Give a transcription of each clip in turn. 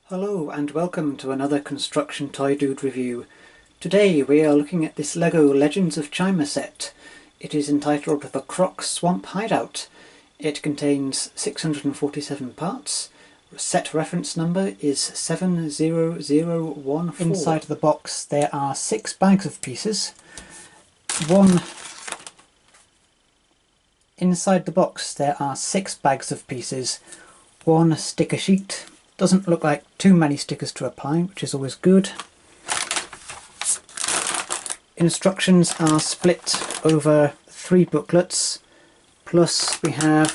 Hello and welcome to another Construction Toy Dude review. Today we are looking at this LEGO Legends of Chima set. It is entitled the Croc Swamp Hideout. It contains 647 parts. Set reference number is 70014. Inside the box there are 6 bags of pieces. Inside the box there are 6 bags of pieces. 1 sticker sheet. Doesn't look like too many stickers to apply, which is always good. Instructions are split over 3 booklets, plus we have,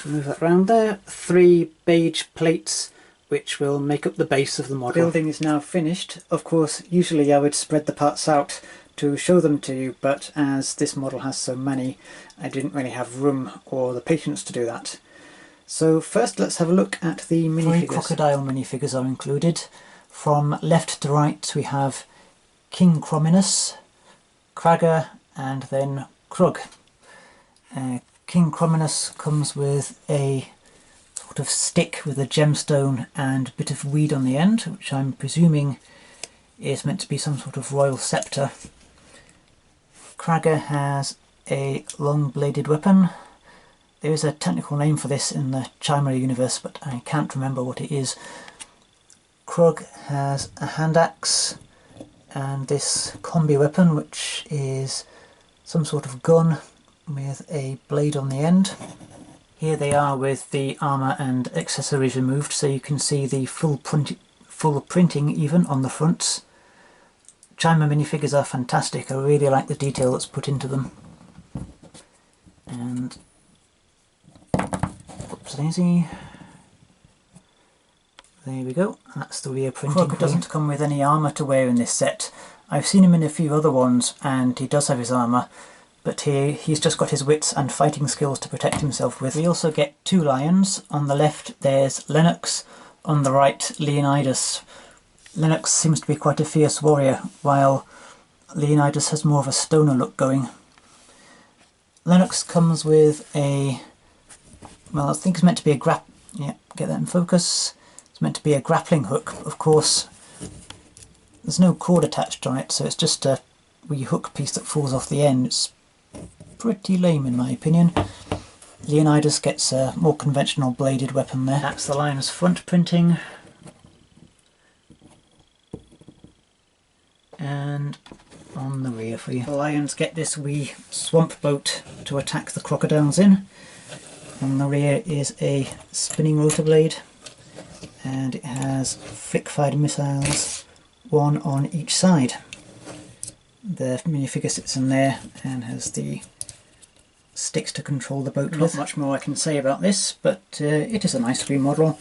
move that around there, 3 beige plates which will make up the base of the model. The building is now finished. Of course, usually I would spread the parts out to show them to you, but as this model has so many, I didn't really have room or the patience to do that. So first let's have a look at the minifigures. 3 Crocodile minifigures are included. From left to right we have King Crominus, Cragger and then Croc. King Crominus comes with a sort of stick with a gemstone and a bit of weed on the end, which I'm presuming is meant to be some sort of royal sceptre. Cragger has a long bladed weapon. There is a technical name for this in the Chima universe, but I can't remember what it is. Croc has a hand axe and this combi weapon, which is some sort of gun with a blade on the end. Here they are with the armour and accessories removed, so you can see the full printing even on the fronts. Chima minifigures are fantastic. I really like the detail that's put into them. And daisy. There we go, that's the rear printing. Croc doesn't come with any armour to wear in this set. I've seen him in a few other ones and he does have his armour, but here he's just got his wits and fighting skills to protect himself with. We also get 2 lions. On the left there's Lennox, on the right Leonidas. Lennox seems to be quite a fierce warrior, while Leonidas has more of a stoner look going. Lennox comes with a, well, I think it's meant to be a get that in focus. It's meant to be a grappling hook. Of course, there's no cord attached on it, so it's just a wee hook piece that falls off the end. It's pretty lame in my opinion. Leonidas gets a more conventional bladed weapon there. That's the lion's front printing. And on the rear for you. The lions get this wee swamp boat to attack the crocodiles in. On the rear is a spinning rotor blade, and it has flick-fired missiles, 1 on each side. The minifigure sits in there and has the sticks to control the boat with. Not much more I can say about this, but it is a nice wee model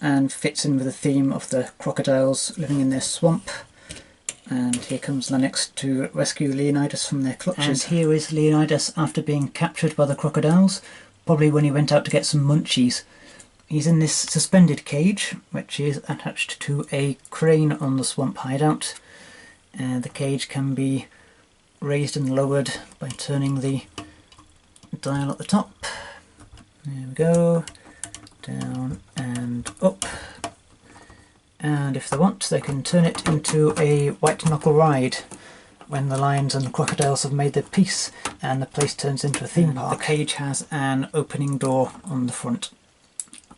and fits in with the theme of the crocodiles living in their swamp. And here comes Lennox to rescue Leonidas from their clutches. And here is Leonidas after being captured by the crocodiles. Probably when he went out to get some munchies. He's in this suspended cage, which is attached to a crane on the swamp hideout. The cage can be raised and lowered by turning the dial at the top. There we go. Down and up. And if they want, they can turn it into a white knuckle ride when the lions and the crocodiles have made their peace and the place turns into a theme park. The cage has an opening door on the front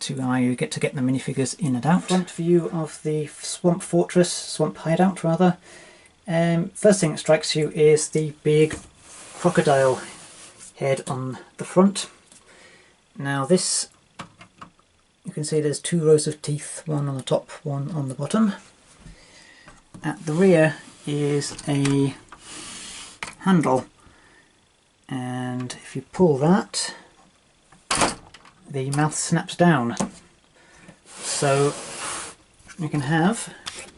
to allow you get the minifigures in and out. Front view of the swamp fortress, swamp hideout rather. First thing that strikes you is the big crocodile head on the front. Now this, you can see there's 2 rows of teeth, 1 on the top, 1 on the bottom. At the rear is a handle, and if you pull that, the mouth snaps down. So you can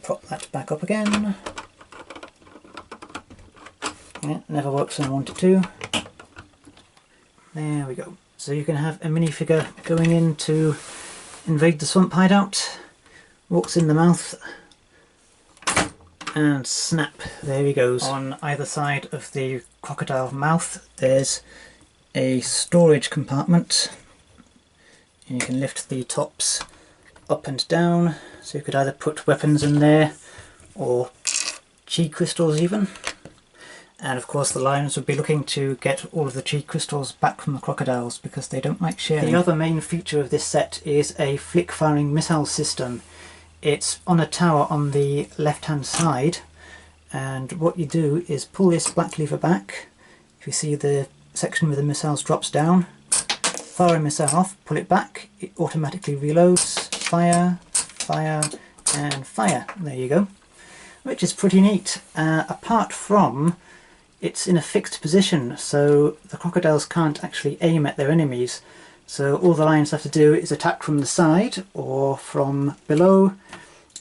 prop that back up again. Yeah, never works when I want it to. There we go. So you can have a minifigure going in to invade the swamp hideout, walks in the mouth, and snap, there he goes. On either side of the crocodile mouth there's a storage compartment. You can lift the tops up and down, so you could either put weapons in there or chi crystals even. And of course the lions would be looking to get all of the chi crystals back from the crocodiles because they don't like sharing. The other main feature of this set is a flick-firing missile system. It's on a tower on the left-hand side, and what you do is pull this black lever back. If you see the section where the missiles drops down, fire a missile off, pull it back, it automatically reloads, fire, fire, and fire. There you go. Which is pretty neat, apart from it's in a fixed position, so the crocodiles can't actually aim at their enemies. So all the lions have to do is attack from the side or from below,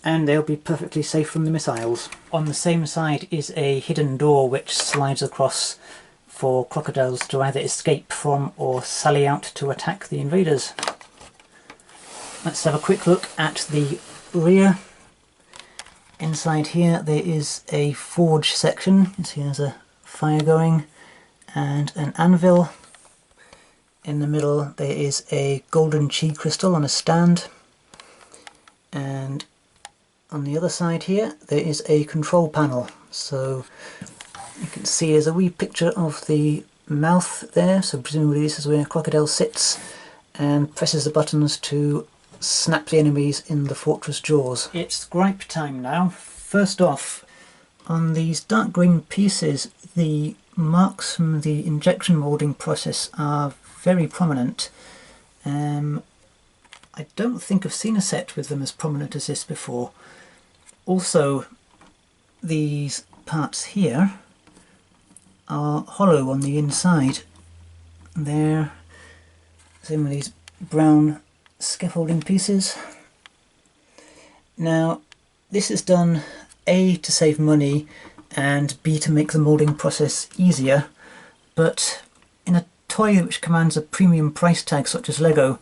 and they'll be perfectly safe from the missiles. On the same side is a hidden door which slides across for crocodiles to either escape from or sally out to attack the invaders. Let's have a quick look at the rear. Inside here there is a forge section. You can see there's a fire going and an anvil. In the middle there is a golden chi crystal on a stand, and on the other side here there is a control panel. So you can see there's a wee picture of the mouth there, so presumably this is where Crocodile sits and presses the buttons to snap the enemies in the fortress jaws. It's gripe time now. First off, on these dark green pieces the marks from the injection moulding process are very prominent. I don't think I've seen a set with them as prominent as this before. Also, these parts here are hollow on the inside. They're some of these brown scaffolding pieces. Now this is done A, to save money, and B, to make the moulding process easier, but in a toy which commands a premium price tag such as Lego,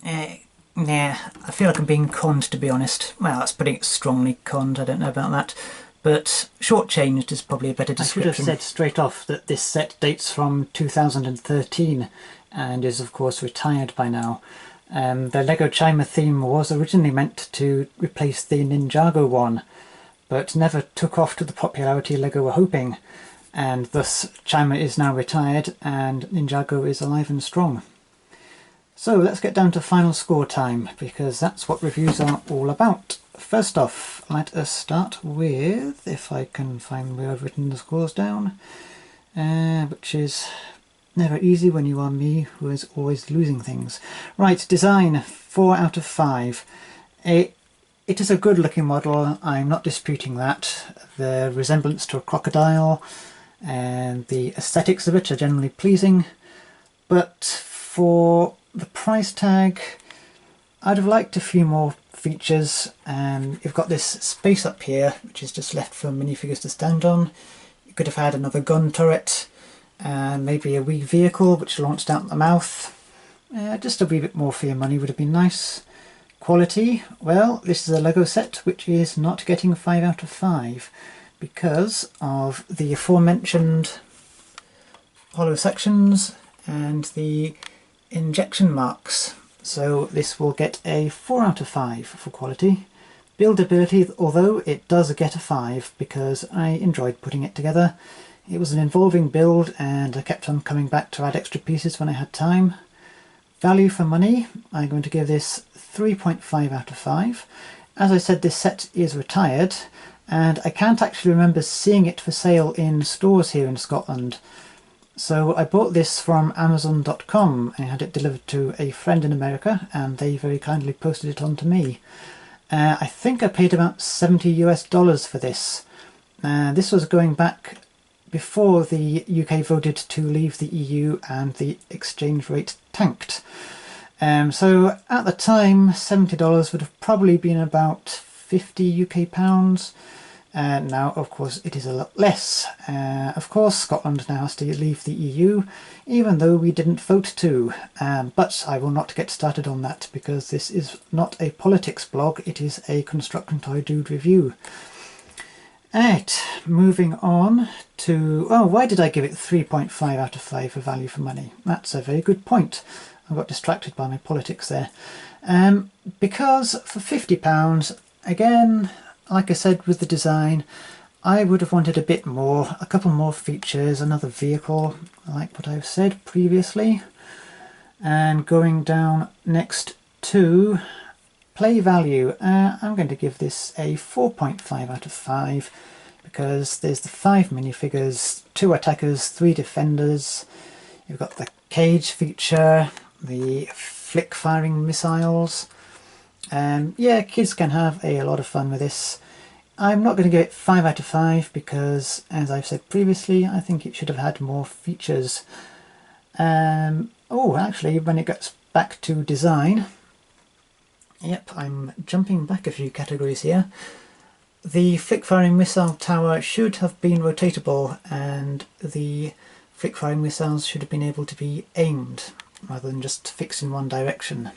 nah, I feel like I'm being conned, to be honest. Well, that's putting it strongly, conned, I don't know about that, but shortchanged is probably a better description. I should have said straight off that this set dates from 2013 and is of course retired by now. The Lego Chima theme was originally meant to replace the Ninjago one, but never took off to the popularity Lego were hoping, and thus Chima is now retired and Ninjago is alive and strong. So let's get down to final score time, because that's what reviews are all about. First off, let us start with, if I can find where I've written the scores down, which is never easy when you are me, who is always losing things. Right, design, 4 out of 5. It is a good looking model, I'm not disputing that. The resemblance to a crocodile and the aesthetics of it are generally pleasing, but for the price tag I'd have liked a few more features. You've got this space up here which is just left for minifigures to stand on. You could have had another gun turret and maybe a wee vehicle which launched out the mouth. Just a wee bit more for your money would have been nice. Quality, well, this is a Lego set which is not getting 5 out of 5 because of the aforementioned hollow sections and the injection marks. So this will get a 4 out of 5 for quality. Buildability, although it does get a 5 because I enjoyed putting it together. It was an involving build and I kept on coming back to add extra pieces when I had time. Value for money, I'm going to give this 3.5 out of 5. As I said, this set is retired and I can't actually remember seeing it for sale in stores here in Scotland. So I bought this from Amazon.com and had it delivered to a friend in America and they very kindly posted it on to me. I think I paid about $70 for this. This was going back before the UK voted to leave the EU and the exchange rate tanked. So at the time $70 would have probably been about 50 UK pounds. Now of course it is a lot less. Of course Scotland now has to leave the EU, even though we didn't vote to, but I will not get started on that because this is not a politics blog, it is a Construction Toy Dude review. Right, moving on to... oh, why did I give it 3.5 out of 5 for value for money? That's a very good point. I got distracted by my politics there. Because for £50, again, like I said with the design, I would have wanted a bit more, a couple more features, another vehicle, like what I've said previously. And going down next to play value, I'm going to give this a 4.5 out of 5 because there's the 5 minifigures, 2 attackers, 3 defenders. You've got the cage feature, the flick firing missiles. Yeah, kids can have a lot of fun with this. I'm not going to give it 5 out of 5 because, as I've said previously, I think it should have had more features. Oh, actually, when it gets back to design, yep, I'm jumping back a few categories here. The flick-firing missile tower should have been rotatable, and the flick-firing missiles should have been able to be aimed, rather than just fixed in one direction.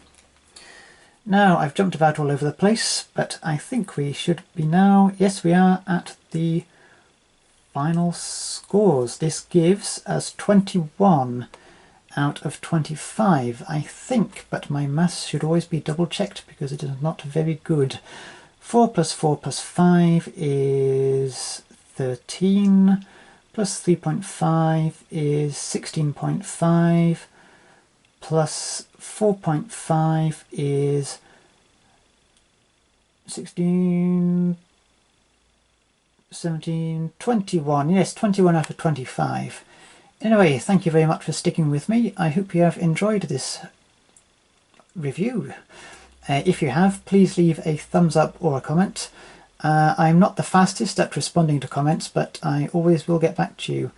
Now, I've jumped about all over the place, but I think we should be now, yes we are, at the final scores. This gives us 21 out of 25, I think, but my maths should always be double checked because it is not very good. 4 plus 4 plus 5 is 13, plus 3.5 is 16.5, plus 4.5 is 16, 17, 21, yes, 21 out of 25. Anyway, thank you very much for sticking with me. I hope you have enjoyed this review. If you have, please leave a thumbs up or a comment. I'm not the fastest at responding to comments, but I always will get back to you.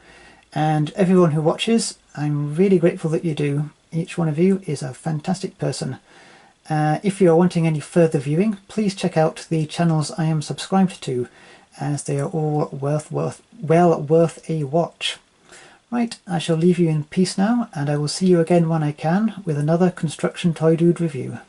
And everyone who watches, I'm really grateful that you do. Each one of you is a fantastic person. If you are wanting any further viewing, please check out the channels I am subscribed to, as they are all well worth a watch. Right, I shall leave you in peace now, and I will see you again when I can with another Construction Toy Dude review.